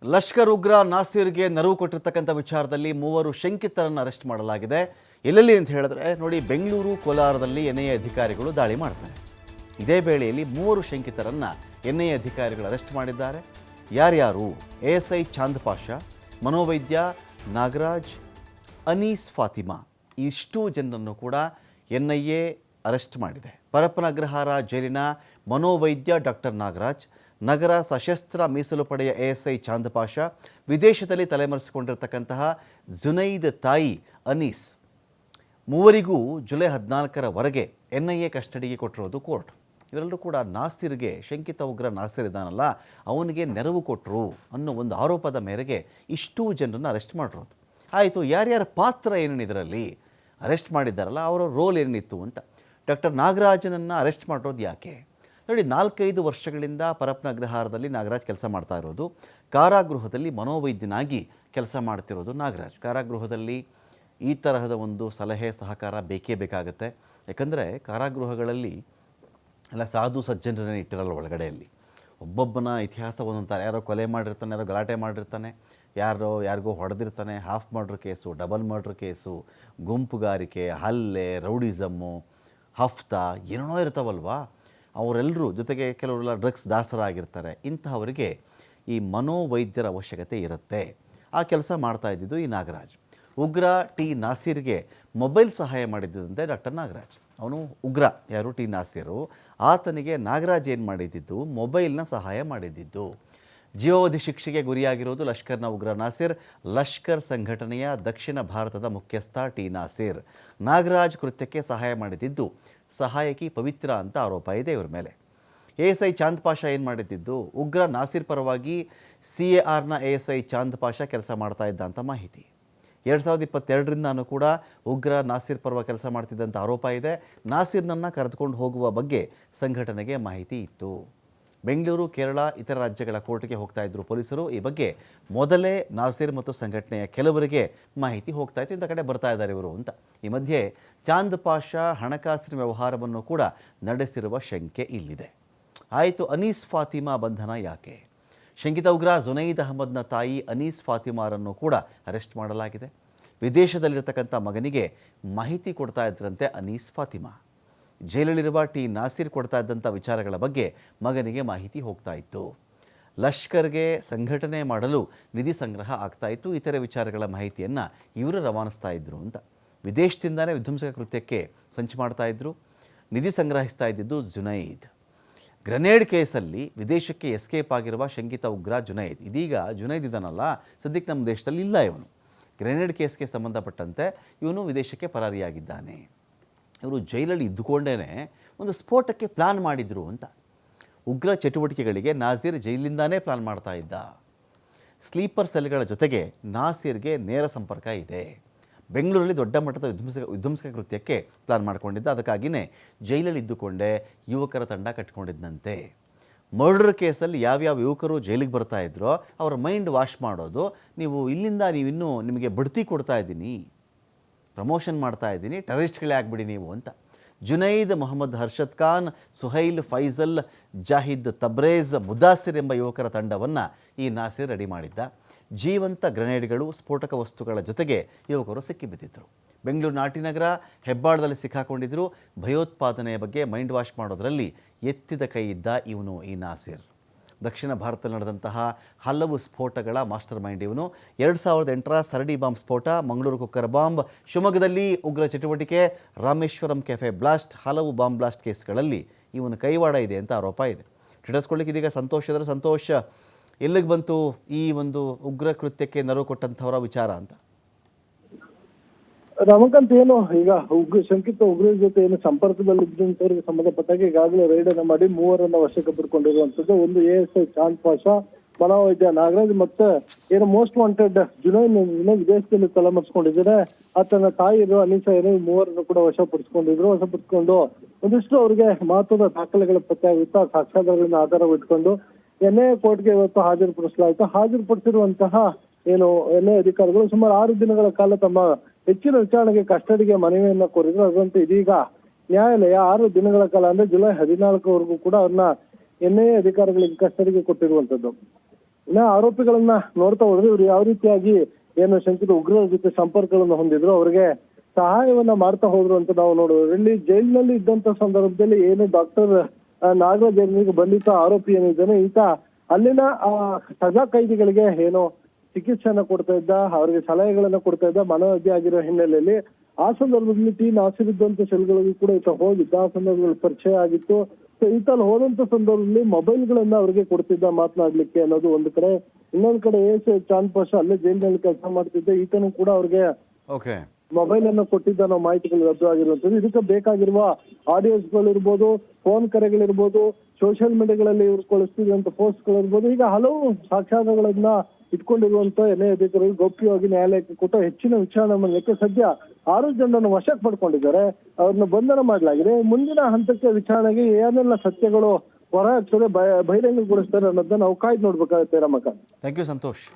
ಲಷ್ಕರ್ ಉಗ್ರ ನಾಸೀರ್ಗೆ ನೆರವು ಕೊಟ್ಟಿರ್ತಕ್ಕಂಥ ವಿಚಾರದಲ್ಲಿ ಮೂವರು ಶಂಕಿತರನ್ನು ಅರೆಸ್ಟ್ ಮಾಡಲಾಗಿದೆ. ಎಲ್ಲೆಲ್ಲಿ ಅಂತ ಹೇಳಿದ್ರೆ ನೋಡಿ, ಬೆಂಗಳೂರು ಕೋಲಾರದಲ್ಲಿ ಎನ್ಐಎ ಅಧಿಕಾರಿಗಳು ದಾಳಿ ಮಾಡ್ತಾರೆ. ಇದೇ ವೇಳೆಯಲ್ಲಿ ಮೂವರು ಶಂಕಿತರನ್ನು ಎನ್ಐಎ ಅಧಿಕಾರಿಗಳು ಅರೆಸ್ಟ್ ಮಾಡಿದ್ದಾರೆ. ಯಾರ್ಯಾರು? ASI ಚಾಂದ್ ಪಾಷಾ, ಮನೋವೈದ್ಯ ನಾಗರಾಜ್, ಅನೀಸ್ ಫಾತಿಮಾ, ಇಷ್ಟು ಜನರನ್ನು ಕೂಡ ಎನ್ಐಎ ಅರೆಸ್ಟ್ ಮಾಡಿದೆ. ಪರಪ್ಪನ ಅಗ್ರಹಾರ ಜೈಲಿನ ಮನೋವೈದ್ಯ ಡಾಕ್ಟರ್ ನಾಗರಾಜ್, ನಗರ ಸಶಸ್ತ್ರ ಮೀಸಲು ಪಡೆಯ ASI ಚಾಂದ್ ಪಾಷಾ, ವಿದೇಶದಲ್ಲಿ ತಲೆಮರೆಸಿಕೊಂಡಿರ್ತಕ್ಕಂತಹ ಜುನೈದ್ ತಾಯಿ ಅನೀಸ್, ಮೂವರಿಗೂ ಜುಲೈ 14ರವರೆಗೆ ಎನ್ಐಎ ಕಸ್ಟಡಿಗೆ ಕೊಟ್ಟಿರೋದು ಕೋರ್ಟ್. ಇವರೆಲ್ಲರೂ ಕೂಡ ನಾಸೀರ್ಗೆ, ಶಂಕಿತ ಉಗ್ರ ನಾಸೀರ್ ಇದ್ದಾನಲ್ಲ ಅವನಿಗೆ ನೆರವು ಕೊಟ್ಟರು ಅನ್ನೋ ಒಂದು ಆರೋಪದ ಮೇರೆಗೆ ಇಷ್ಟೂ ಜನರನ್ನು ಅರೆಸ್ಟ್ ಮಾಡಿರೋದು. ಆಯಿತು, ಯಾರ್ಯಾರ ಪಾತ್ರ ಏನೇನು ಇದರಲ್ಲಿ ಅರೆಸ್ಟ್ ಮಾಡಿದ್ದಾರಲ್ಲ ಅವರ ರೋಲ್ ಏನಿತ್ತು ಅಂತ. ಡಾಕ್ಟರ್ ನಾಗರಾಜನನ್ನು ಅರೆಸ್ಟ್ ಮಾಡಿರೋದು ಯಾಕೆ ನೋಡಿ, 4-5 ವರ್ಷಗಳಿಂದ ಪರಪ್ಪನ ಅಗ್ರಹಾರದಲ್ಲಿ ನಾಗರಾಜ್ ಕೆಲಸ ಮಾಡ್ತಾ ಇರೋದು. ಕಾರಾಗೃಹದಲ್ಲಿ ಮನೋವೈದ್ಯನಾಗಿ ಕೆಲಸ ಮಾಡ್ತಿರೋದು ನಾಗರಾಜ್. ಕಾರಾಗೃಹದಲ್ಲಿ ಈ ತರಹದ ಒಂದು ಸಲಹೆ ಸಹಕಾರ ಬೇಕೇ ಬೇಕಾಗುತ್ತೆ. ಯಾಕಂದರೆ ಕಾರಾಗೃಹಗಳಲ್ಲಿ ಎಲ್ಲ ಸಾಧು ಸಜ್ಜನರನ್ನೇ ಇಟ್ಟಿರಲ್ಲ ಒಳಗಡೆಯಲ್ಲಿ. ಒಬ್ಬೊಬ್ಬನ ಇತಿಹಾಸ ಒಂದೊಂದು, ಯಾರೋ ಕೊಲೆ ಮಾಡಿರ್ತಾನೆ, ಯಾರೋ ಗಲಾಟೆ ಮಾಡಿರ್ತಾನೆ, ಯಾರಿಗೋ ಹೊಡೆದಿರ್ತಾನೆ, half murder case, double murder case, ಗುಂಪುಗಾರಿಕೆ, ಹಲ್ಲೆ, ರೌಡಿಸಮ್ಮು, ಹಫ್ತಾ, ಏನೋ ಇರ್ತಾವಲ್ವಾ. ಅವರೆಲ್ಲರೂ ಜೊತೆಗೆ ಕೆಲವರೆಲ್ಲ ಡ್ರಗ್ಸ್ ದಾಸರಾಗಿರ್ತಾರೆ. ಇಂತಹವರಿಗೆ ಈ ಮನೋವೈದ್ಯರ ಅವಶ್ಯಕತೆ ಇರುತ್ತೆ. ಆ ಕೆಲಸ ಮಾಡ್ತಾ ಇದ್ದಿದ್ದು ಈ ನಾಗರಾಜ್. ಉಗ್ರ ಟಿ ನಾಸೀರ್ಗೆ ಮೊಬೈಲ್ ಸಹಾಯ ಮಾಡಿದ್ದಂತೆ ಡಾಕ್ಟರ್ ನಾಗರಾಜ್. ಅವನು ಉಗ್ರ ಯಾರು ಟಿ ನಾಸೀರು, ಆತನಿಗೆ ನಾಗರಾಜ್ ಏನು ಮಾಡಿದ್ದಿದ್ದು ಮೊಬೈಲ್ನ ಸಹಾಯ ಮಾಡಿದ್ದಿದ್ದು. ಜೀವಾವಧಿ ಶಿಕ್ಷೆಗೆ ಗುರಿಯಾಗಿರೋದು ಲಷ್ಕರ್ನ ಉಗ್ರ ನಾಸೀರ್. ಲಷ್ಕರ್ ಸಂಘಟನೆಯ ದಕ್ಷಿಣ ಭಾರತದ ಮುಖ್ಯಸ್ಥ ಟಿ ನಾಸೀರ್. ನಾಗರಾಜ್ ಕೃತ್ಯಕ್ಕೆ ಸಹಾಯ ಮಾಡಿದ್ದಿದ್ದು ಸಹಾಯಕಿ ಪವಿತ್ರ ಅಂತ ಆರೋಪ ಇದೆ ಇವ್ರ ಮೇಲೆ. ASI ಚಾಂದ್ ಪಾಷಾ ಏನು ಮಾಡಿದ್ದಿದ್ದು, ಉಗ್ರ ನಾಸೀರ್ ಪರವಾಗಿ CARನ ASI ಚಾಂದ್ ಪಾಷಾ ಕೆಲಸ ಮಾಡ್ತಾ ಇದ್ದ ಅಂತ ಮಾಹಿತಿ. 2022ರಿಂದನೂ ಕೂಡ ಉಗ್ರ ನಾಸೀರ್ ಪರ್ವ ಕೆಲಸ ಮಾಡ್ತಿದ್ದಂಥ ಆರೋಪ ಇದೆ. ನಾಸೀರ್ನನ್ನು ಕರೆದುಕೊಂಡು ಹೋಗುವ ಬಗ್ಗೆ ಸಂಘಟನೆಗೆ ಮಾಹಿತಿ ಇತ್ತು. ಬೆಂಗಳೂರು, ಕೇರಳ, ಇತರ ರಾಜ್ಯಗಳ ಕೋರ್ಟ್ಗೆ ಹೋಗ್ತಾ ಇದ್ದರು ಪೊಲೀಸರು. ಈ ಬಗ್ಗೆ ಮೊದಲೇ ನಾಸೀರ್ ಮತ್ತು ಸಂಘಟನೆಯ ಕೆಲವರಿಗೆ ಮಾಹಿತಿ ಹೋಗ್ತಾ ಇತ್ತು, ಇಂಥ ಕಡೆ ಬರ್ತಾ ಇದ್ದಾರೆ ಇವರು ಅಂತ. ಈ ಮಧ್ಯೆ ಚಾಂದ್ ಪಾಷಾ ಹಣಕಾಸಿನ ವ್ಯವಹಾರವನ್ನು ಕೂಡ ನಡೆಸಿರುವ ಶಂಕೆ ಇಲ್ಲಿದೆ. ಆಯಿತು, ಅನೀಸ್ ಫಾತಿಮಾ ಬಂಧನ ಯಾಕೆ? ಶಂಕಿತ ಉಗ್ರ ಜುನೈದ್ ಅಹಮದ್ನ ತಾಯಿ ಅನೀಸ್ ಫಾತಿಮಾರನ್ನು ಕೂಡ ಅರೆಸ್ಟ್ ಮಾಡಲಾಗಿದೆ. ವಿದೇಶದಲ್ಲಿರ್ತಕ್ಕಂಥ ಮಗನಿಗೆ ಮಾಹಿತಿ ಕೊಡ್ತಾ ಇದ್ರಂತೆ ಅನೀಸ್ ಫಾತಿಮಾ. ಜೈಲಲ್ಲಿರುವ ಟಿ ನಾಸೀರ್ ಕೊಡ್ತಾ ಇದ್ದಂಥ ವಿಚಾರಗಳ ಬಗ್ಗೆ ಮಗನಿಗೆ ಮಾಹಿತಿ ಹೋಗ್ತಾ ಇತ್ತು. ಲಷ್ಕರ್ಗೆ ಸಂಘಟನೆ ಮಾಡಲು ನಿಧಿ ಸಂಗ್ರಹ ಆಗ್ತಾ ಇತ್ತು. ಇತರೆ ವಿಚಾರಗಳ ಮಾಹಿತಿಯನ್ನು ಇವರು ರವಾನಿಸ್ತಾ ಇದ್ದರು ಅಂತ. ವಿದೇಶದಿಂದಲೇ ವಿಧ್ವಂಸಕ ಕೃತ್ಯಕ್ಕೆ ಸಂಚು ಮಾಡ್ತಾ ಇದ್ದರು. ನಿಧಿ ಸಂಗ್ರಹಿಸ್ತಾ ಇದ್ದಿದ್ದು ಜುನೈದ್. ಗ್ರೆನೇಡ್ ಕೇಸಲ್ಲಿ ವಿದೇಶಕ್ಕೆ ಎಸ್ಕೇಪ್ ಆಗಿರುವ ಶಂಕಿತ ಉಗ್ರ ಜುನೈದ್. ಇದೀಗ ಜುನೈದ್ ಇದನ್ನಲ್ಲ, ಸದ್ಯಕ್ಕೆ ನಮ್ಮ ದೇಶದಲ್ಲಿ ಇಲ್ಲ ಇವನು. ಗ್ರೆನೇಡ್ ಕೇಸ್ಗೆ ಸಂಬಂಧಪಟ್ಟಂತೆ ಇವನು ವಿದೇಶಕ್ಕೆ ಪರಾರಿಯಾಗಿದ್ದಾನೆ. ಇವರು ಜೈಲಲ್ಲಿ ಇದ್ದುಕೊಂಡೇ ಒಂದು ಸ್ಫೋಟಕ್ಕೆ ಪ್ಲಾನ್ ಮಾಡಿದರು ಅಂತ. ಉಗ್ರ ಚಟುವಟಿಕೆಗಳಿಗೆ ನಾಸೀರ್ ಜೈಲಿಂದಾನೇ ಪ್ಲಾನ್ ಮಾಡ್ತಾ ಇದ್ದ. ಸ್ಲೀಪರ್ ಸೆಲ್ಗಳ ಜೊತೆಗೆ ನಾಸೀರ್ಗೆ ನೇರ ಸಂಪರ್ಕ ಇದೆ. ಬೆಂಗಳೂರಲ್ಲಿ ದೊಡ್ಡ ಮಟ್ಟದ ವಿಧ್ವಂಸಕ ಕೃತ್ಯಕ್ಕೆ ಪ್ಲಾನ್ ಮಾಡಿಕೊಂಡಿದ್ದ. ಅದಕ್ಕಾಗಿಯೇ ಜೈಲಲ್ಲಿ ಇದ್ದುಕೊಂಡೇ ಯುವಕರ ತಂಡ ಕಟ್ಕೊಂಡಿದ್ದಂತೆ. ಮರ್ಡರ್ ಕೇಸಲ್ಲಿ ಯಾವ್ಯಾವ ಯುವಕರು ಜೈಲಿಗೆ ಬರ್ತಾ ಇದ್ರೋ ಅವರ ಮೈಂಡ್ ವಾಶ್ ಮಾಡೋದು, ನೀವು ಇಲ್ಲಿಂದ ನೀವಿನ್ನೂ ನಿಮಗೆ ಬಡ್ತಿ ಕೊಡ್ತಾ ಇದ್ದೀನಿ, ಪ್ರಮೋಷನ್ ಮಾಡ್ತಾ ಇದ್ದೀನಿ, ಟೆರರಿಸ್ಟ್ಗಳೇ ಆಗಿಬಿಡಿ ನೀವು ಅಂತ. ಜುನೈದ್, ಮೊಹಮ್ಮದ್ ಹರ್ಷದ್ ಖಾನ್, ಸುಹೈಲ್, ಫೈಜಲ್, ಜಾಹಿದ್, ತಬ್ರೇಜ್, ಮುದಾಸಿರ್ ಎಂಬ ಯುವಕರ ತಂಡವನ್ನು ಈ ನಾಸೀರ್ ರೆಡಿ ಮಾಡಿದ್ದ. ಜೀವಂತ ಗ್ರೆನೇಡ್ಗಳು, ಸ್ಫೋಟಕ ವಸ್ತುಗಳ ಜೊತೆಗೆ ಯುವಕರು ಸಿಕ್ಕಿಬಿದ್ದಿದ್ದರು. ಬೆಂಗಳೂರು ನಾಟಿನಗರ ಹೆಬ್ಬಾಳದಲ್ಲಿ ಸಿಕ್ಕಾಕೊಂಡಿದ್ದರು. ಭಯೋತ್ಪಾದನೆಯ ಬಗ್ಗೆ ಮೈಂಡ್ ವಾಶ್ ಮಾಡೋದರಲ್ಲಿ ಎತ್ತಿದ ಕೈ ಇದ್ದ ಇವನು ಈ ನಾಸೀರ್. ದಕ್ಷಿಣ ಭಾರತದಲ್ಲಿ ನಡೆದಂತಹ ಹಲವು ಸ್ಫೋಟಗಳ ಮಾಸ್ಟರ್ ಮೈಂಡ್ ಇವನು. 2008ರ ಸರಡಿ ಬಾಂಬ್ ಸ್ಫೋಟ, ಮಂಗಳೂರು ಕುಕ್ಕರ್ ಬಾಂಬ್, ಶಿವಮೊಗ್ಗದಲ್ಲಿ ಉಗ್ರ ಚಟುವಟಿಕೆ, ರಾಮೇಶ್ವರಂ ಕೆಫೆ ಬ್ಲಾಸ್ಟ್, ಹಲವು ಬಾಂಬ್ ಬ್ಲಾಸ್ಟ್ ಕೇಸ್ಗಳಲ್ಲಿ ಇವನು ಕೈವಾಡ ಇದೆ ಅಂತ ಆರೋಪ ಇದೆ. ಹಿಡಿಸ್ಕೊಳ್ಳಿಕ್ಕೆ ಇದೀಗ ಸಂತೋಷ ಇದ್ದರೆ ಸಂತೋಷ ಎಲ್ಲಿಗೆ ಬಂತು ಈ ಒಂದು ಉಗ್ರ ಕೃತ್ಯಕ್ಕೆ ನೆರವು ಕೊಟ್ಟಂಥವರ ವಿಚಾರ ಅಂತ? ರಮಕಾಂತ್, ಏನು ಈಗ ಶಂಕಿತ ಉಗ್ರರ ಜೊತೆ ಏನು ಸಂಪರ್ಕದಲ್ಲಿ ಇದ್ದಂಥವ್ರಿಗೆ ಸಂಬಂಧಪಟ್ಟಾಗ ಈಗಾಗಲೇ ರೈಡ್ ಅನ್ನು ಮಾಡಿ 3ರನ್ನ ವಶಕ್ಕೆ ಪಡ್ಕೊಂಡಿರುವಂತದ್ದು. ಒಂದು ASI ಚಾಂದ್ ಪಾಷಾ, ಮನೋವೈದ್ಯ ನಾಗರಾಜ್ ಮತ್ತೆ ಏನು ಮೋಸ್ಟ್ ವಾಂಟೆಡ್ ಜುನೈದ್ ವಿದೇಶದಲ್ಲಿ ತಲೆಮರೆಸ್ಕೊಂಡಿದ್ದಾರೆ. ಆತನ ತಾಯಿರು ಅನೀಸಾ ಏನು 3ರನ್ನು ಕೂಡ ವಶಪಡಿಸ್ಕೊಂಡಿದ್ರು. ವಶಪಡಿಸ್ಕೊಂಡು ಒಂದಿಷ್ಟು ಅವರಿಗೆ ಮಹತ್ವದ ದಾಖಲೆಗಳ ಪತ್ತೆ ಆಗಿತ್ತು. ಆ ಸಾಕ್ಷ್ಯಾಧಾರಗಳನ್ನ ಆಧಾರವಿಟ್ಕೊಂಡು NIA ಕೋರ್ಟ್ಗೆ ಇವತ್ತು ಹಾಜರುಪಡಿಸಲಾಯಿತು. ಹಾಜರುಪಡಿಸಿರುವಂತಹ ಏನು NIA ಅಧಿಕಾರಿಗಳು ಸುಮಾರು 6 ದಿನಗಳ ಕಾಲ ತಮ್ಮ ಹೆಚ್ಚಿನ ವಿಚಾರಣೆಗೆ ಕಸ್ಟಡಿಗೆ ಮನವಿಯನ್ನ ಕೋರಿದ್ರು. ಅದಂತೆ ಇದೀಗ ನ್ಯಾಯಾಲಯ 6 ದಿನಗಳ ಕಾಲ ಅಂದ್ರೆ ಜುಲೈ 14ವರೆಗೂ ಕೂಡ ಅವ್ರನ್ನ NIA ಅಧಿಕಾರಿಗಳಿಗೆ ಕಸ್ಟಡಿಗೆ ಕೊಟ್ಟಿರುವಂತದ್ದು. ಇನ್ನ ಆರೋಪಿಗಳನ್ನ ನೋಡ್ತಾ ಹೋದ್ರೆ ಇವ್ರು ಯಾವ ರೀತಿಯಾಗಿ ಏನು ಶಂಕಿತ ಉಗ್ರರ ಜೊತೆ ಸಂಪರ್ಕಗಳನ್ನು ಹೊಂದಿದ್ರು ಅವ್ರಿಗೆ ಸಹಾಯವನ್ನ ಮಾಡ್ತಾ ಹೋದ್ರು ಅಂತ ನಾವು ನೋಡೋದು. ಇಲ್ಲಿ ಜೈಲಿನಲ್ಲಿ ಇದ್ದಂತ ಸಂದರ್ಭದಲ್ಲಿ ಏನು ಡಾಕ್ಟರ್ ನಾಗರಾಜ್ ಅವರಿಗೆ ಬಂಧಿತ ಆರೋಪಿ ಏನಿದ್ದಾನೆ ಈತ ಅಲ್ಲಿನ ಸಜಾ ಕೈದಿಗಳಿಗೆ ಏನು ಚಿಕಿತ್ಸೆಯನ್ನ ಕೊಡ್ತಾ ಇದ್ದ, ಅವರಿಗೆ ಸಲಹೆಗಳನ್ನ ಕೊಡ್ತಾ ಇದ್ದ, ಮನೋವ್ಯಾಧಿ ಆಗಿರೋ ಹಿನ್ನೆಲೆಯಲ್ಲಿ ಆ ಸಂದರ್ಭದಲ್ಲಿ ಟಿ ನಾಸಿರ್ ಇದ್ದಂತ ಸೆಲ್ಗಳಿಗೂ ಕೂಡ ಈತ ಹೋಗಿದ್ದ. ಆ ಸಂದರ್ಭದಲ್ಲಿ ಪರಿಚಯ ಆಗಿತ್ತು. ಸೊ ಈತಲ್ಲಿ ಹೋದಂತ ಸಂದರ್ಭದಲ್ಲಿ ಮೊಬೈಲ್ಗಳನ್ನ ಅವ್ರಿಗೆ ಕೊಡ್ತಿದ್ದ ಮಾತನಾಡ್ಲಿಕ್ಕೆ ಅನ್ನೋದು ಒಂದು ಕಡೆ. ಇನ್ನೊಂದ್ ಕಡೆ ಚಾಂದ್ ಪಾಷಾ ಅಲ್ಲೇ ಜೈಲಿನಲ್ಲಿ ಕೆಲಸ ಮಾಡ್ತಿದ್ದ, ಈತನು ಕೂಡ ಅವ್ರಿಗೆ ಓಕೆ ಮೊಬೈಲ್ ಅನ್ನು ಕೊಟ್ಟಿದ್ದ ಅನ್ನೋ ಮಾಹಿತಿಗಳು ಲಭ್ಯವಾಗಿರುವಂತದ್ದು. ಇದಕ್ಕೆ ಬೇಕಾಗಿರುವ ಆಡಿಯೋಸ್ಗಳಿರ್ಬೋದು, ಫೋನ್ ಕರೆಗಳಿರ್ಬೋದು, ಸೋಷಿಯಲ್ ಮೀಡಿಯಾಗಳಲ್ಲಿ ಇವ್ರು ಕಳಿಸ್ತಿರುವಂತ ಪೋಸ್ಟ್ಗಳಿರ್ಬೋದು, ಈಗ ಹಲವು ಸಾಕ್ಷ್ಯಾಧಾರಗಳನ್ನ ಇಟ್ಕೊಂಡಿರುವಂತ ಎನ್ಐಎ ಅಧಿಕಾರಿಗಳು ಗೌಪ್ಯವಾಗಿ ನ್ಯಾಯಾಲಯಕ್ಕೆ ಕೊಟ್ಟು ಹೆಚ್ಚಿನ ವಿಚಾರಣೆ ಮಾಡಲಿಕ್ಕೆ ಸದ್ಯ 6 ಜನರನ್ನು ವಶಕ್ಕೆ ಪಡ್ಕೊಂಡಿದ್ದಾರೆ. ಅವ್ರನ್ನ ಬಂಧನ ಮಾಡಲಾಗಿದೆ. ಮುಂದಿನ ಹಂತಕ್ಕೆ ವಿಚಾರಣೆಗೆ ಏನೆಲ್ಲ ಸತ್ಯಗಳು ಹೊರ ಆಗ್ತದೆ, ಬಹಿರಂಗಗೊಳಿಸ್ತಾರೆ ಅನ್ನೋದನ್ನ ನಾವು ಕಾಯ್ದು ನೋಡ್ಬೇಕಾಗುತ್ತೆ ರಮಕಾಂತ್. Thank you Santosh.